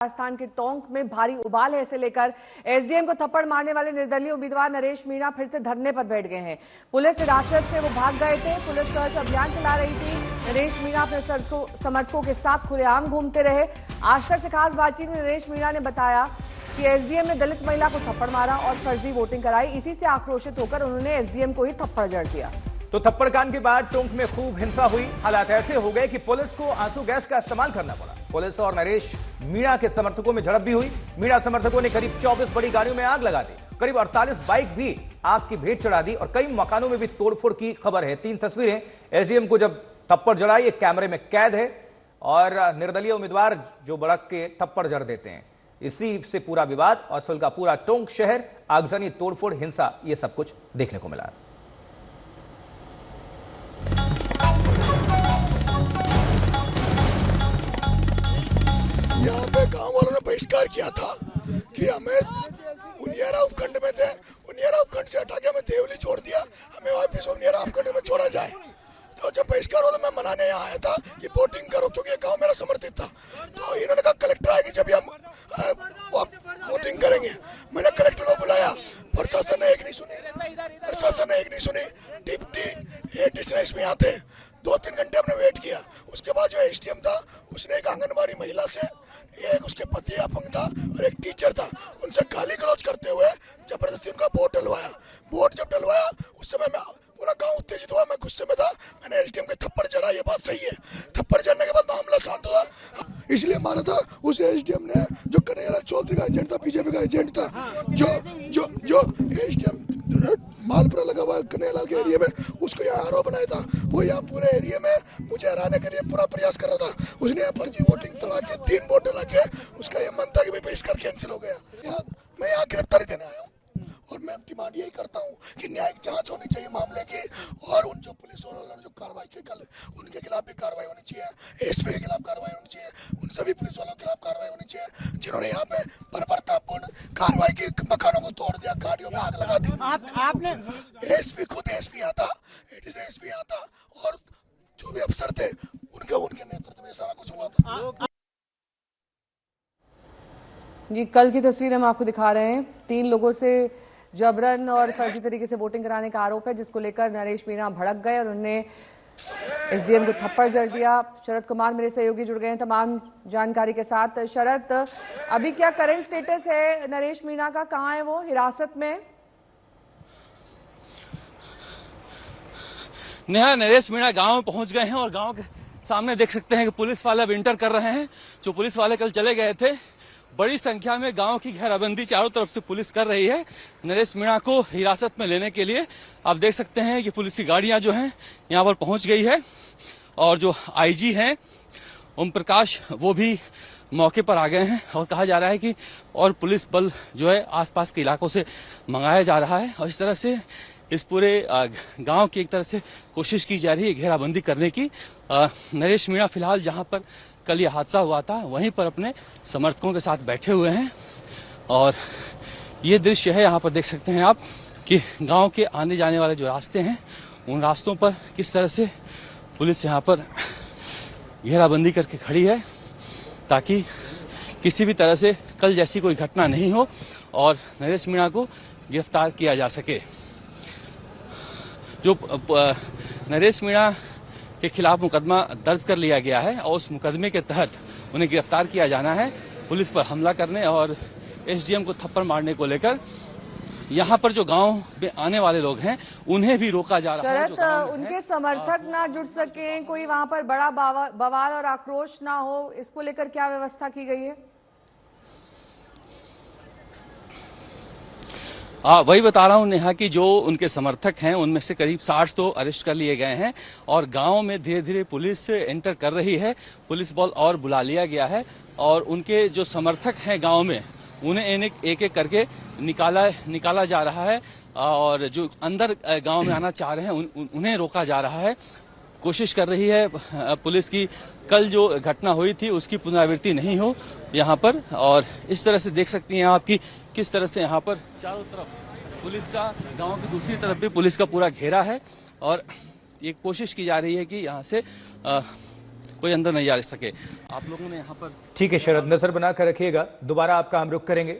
राजस्थान के टोंक में भारी उबाल है। इसे लेकर एसडीएम को थप्पड़ मारने वाले निर्दलीय उम्मीदवार नरेश मीणा फिर से धरने पर बैठ गए हैं। पुलिस हिरासत से वो भाग गए थे। पुलिस सर्च अभियान चला रही थी। नरेश मीणा अपने समर्थकों के साथ खुलेआम घूमते रहे। आज तक से खास बातचीत में नरेश मीणा ने बताया कि एसडीएम ने दलित महिला को थप्पड़ मारा और फर्जी वोटिंग कराई। इसी से आक्रोशित होकर उन्होंने एसडीएम को ही थप्पड़ जड़ दिया। तो थप्पड़ कांड के बाद टोंक में खूब हिंसा हुई। हालात ऐसे हो गए कि पुलिस को आंसू गैस का इस्तेमाल करना पड़ा। पुलिस और नरेश मीणा के समर्थकों में झड़प भी हुई। मीणा समर्थकों ने करीब 24 बड़ी गाड़ियों में आग लगा दी। करीब 48 बाइक भी आग की भेंट चढ़ा दी और कई मकानों में भी तोड़फोड़ की खबर है। 3 तस्वीरें एसडीएम को जब थप्पड़ जड़ाई एक कैमरे में कैद है और निर्दलीय उम्मीदवार जो बड़क के थप्पड़ जड़ देते हैं। इसी से पूरा विवाद और सुल का पूरा टोंक शहर आगजनी, तोड़फोड़, हिंसा, ये सब कुछ देखने को मिला। यहाँ पे गांव वालों ने बहिष्कार किया था कि हमें उनियारा उपखंड में थे, उनियारा उपखंड से हटा के हमें देवली छोड़ दिया, हमें वापस उनियारा उपखंड में छोड़ा जाए। तो जब बहिष्कार हुआ तो मैं मनाने यहाँ आया था कि वोटिंग करो, क्योंकि गांव मेरा समर्थित था। तो इन्होंने कहा कलेक्टर आएगी जब हम वोटिंग करेंगे। मैंने कलेक्टर को बुलाया, प्रशासन ने एक नहीं सुनी। डिप्टी एडिशनल एसपी आते 2-3 घंटे हमने वेट किया। उसके बाद जो एसडीएम था उसने एक आंगनबाड़ी महिला से, एक उसके पति अपंग था और एक टीचर था, उनसे गाली गलौज करते हुए जबरदस्ती उनका वोट डलवाया। वोट जब डलवाया उस समय मैं पूरा गांव उत्तेजित हुआ, मैं गुस्से में था। मैंने एसडीएम के थप्पड़ जड़ा, ये बात सही है। थप्पड़ जड़ने के बाद मामला शांत हुआ। इसलिए माना था उस एसडीएम ने, जो कन्हैयालाल चौधरी का एजेंट था, बीजेपी का एजेंट था, जो एसडीएम मालपुरा लगा हुआ कन्हैयालाल के एरिया में, उसको यहाँ आरोप बनाया था। वो यहाँ पूरे एरिया में मुझे हराने के लिए पूरा प्रयास कर रहा था। उसने यहाँ फर्जी वोटिंग चला के 3 वोट डला के उसका ये मन था कि बहिष्कार कैंसिल हो गया। मैं यहाँ गिरफ्तारी देने आया हूँ और मैं डिमांड यही करता हूँ कि न्यायिक जांच होनी चाहिए मामले की, और उन जो पुलिस वालों ने जो कार्रवाई की कल, उनके खिलाफ भी कार्रवाई होनी चाहिए। एसपी के खिलाफ कार्रवाई होनी चाहिए। उन सभी पुलिस वालों के खिलाफ कार्रवाई होनी चाहिए जिन्होंने यहाँ पे बर्बरतापूर्ण कार्रवाई की, मकानों को तोड़ दिया, गाड़ियों में आग लगा दी। आपने एसपी खुद एसपी आता, एसपी आता और जो भी अफसर थे उनके नेतृत्व में सारा कुछ हुआ था। जी, कल की तस्वीर हम आपको दिखा रहे हैं। 3 लोगों से जबरन और फर्जी तरीके से वोटिंग कराने का आरोप है, जिसको लेकर नरेश मीणा भड़क गए और उन्होंने एसडीएम को थप्पड़ जड़ दिया। शरद कुमार मेरे सहयोगी जुड़ गए हैं तमाम जानकारी के साथ। शरद, अभी क्या करंट स्टेटस है नरेश मीणा का? कहाँ है वो? हिरासत में? नेहा, नरेश मीणा गांव में पहुंच गए हैं और गांव के सामने देख सकते हैं कि पुलिस वाले अब इंटर कर रहे हैं। जो पुलिस वाले कल चले गए थे, बड़ी संख्या में गांव की घेराबंदी चारों तरफ से पुलिस कर रही है नरेश मीणा को हिरासत में लेने के लिए। आप देख सकते हैं कि पुलिस की गाड़ियां जो हैं यहां पर पहुंच गई है और जो आईजी हैं ओम प्रकाश, वो भी मौके पर आ गए हैं और कहा जा रहा है कि और पुलिस बल जो है आसपास के इलाकों से मंगाया जा रहा है और इस तरह से इस पूरे गांव की एक तरह से कोशिश की जा रही है घेराबंदी करने की। नरेश मीणा फिलहाल जहां पर कल ये हादसा हुआ था वहीं पर अपने समर्थकों के साथ बैठे हुए हैं और ये दृश्य है, यहाँ पर देख सकते हैं आप कि गांव के आने जाने वाले जो रास्ते हैं उन रास्तों पर किस तरह से पुलिस यहाँ पर घेराबंदी करके खड़ी है ताकि किसी भी तरह से कल जैसी कोई घटना नहीं हो और नरेश मीणा को गिरफ्तार किया जा सके। जो नरेश मीणा के खिलाफ मुकदमा दर्ज कर लिया गया है और उस मुकदमे के तहत उन्हें गिरफ्तार किया जाना है। पुलिस पर हमला करने और एसडीएम को थप्पड़ मारने को लेकर यहाँ पर जो गांव में आने वाले लोग हैं उन्हें भी रोका जा रहा है। शरद, उनके समर्थक ना जुट सके, कोई वहां पर बड़ा बवाल और आक्रोश ना हो, इसको लेकर क्या व्यवस्था की गई है? वही बता रहा हूं नेहा कि जो उनके समर्थक हैं उनमें से करीब 60 तो अरेस्ट कर लिए गए हैं और गांव में धीरे धीरे पुलिस एंटर कर रही है। पुलिस बल और बुला लिया गया है और उनके जो समर्थक हैं गांव में उन्हें एक एक करके निकाला जा रहा है और जो अंदर गांव में आना चाह रहे हैं उन्हें रोका जा रहा है। कोशिश कर रही है पुलिस की कल जो घटना हुई थी उसकी पुनरावृत्ति नहीं हो यहाँ पर। और इस तरह से देख सकती हैं आप कि किस तरह से यहाँ पर चारों तरफ पुलिस का, गांव की दूसरी तरफ भी पुलिस का पूरा घेरा है और ये कोशिश की जा रही है कि यहाँ से कोई अंदर नहीं आ सके। आप लोगों ने यहाँ पर ठीक है शरद, नजर बनाकर रखिएगा, दोबारा आपका हम रुख करेंगे।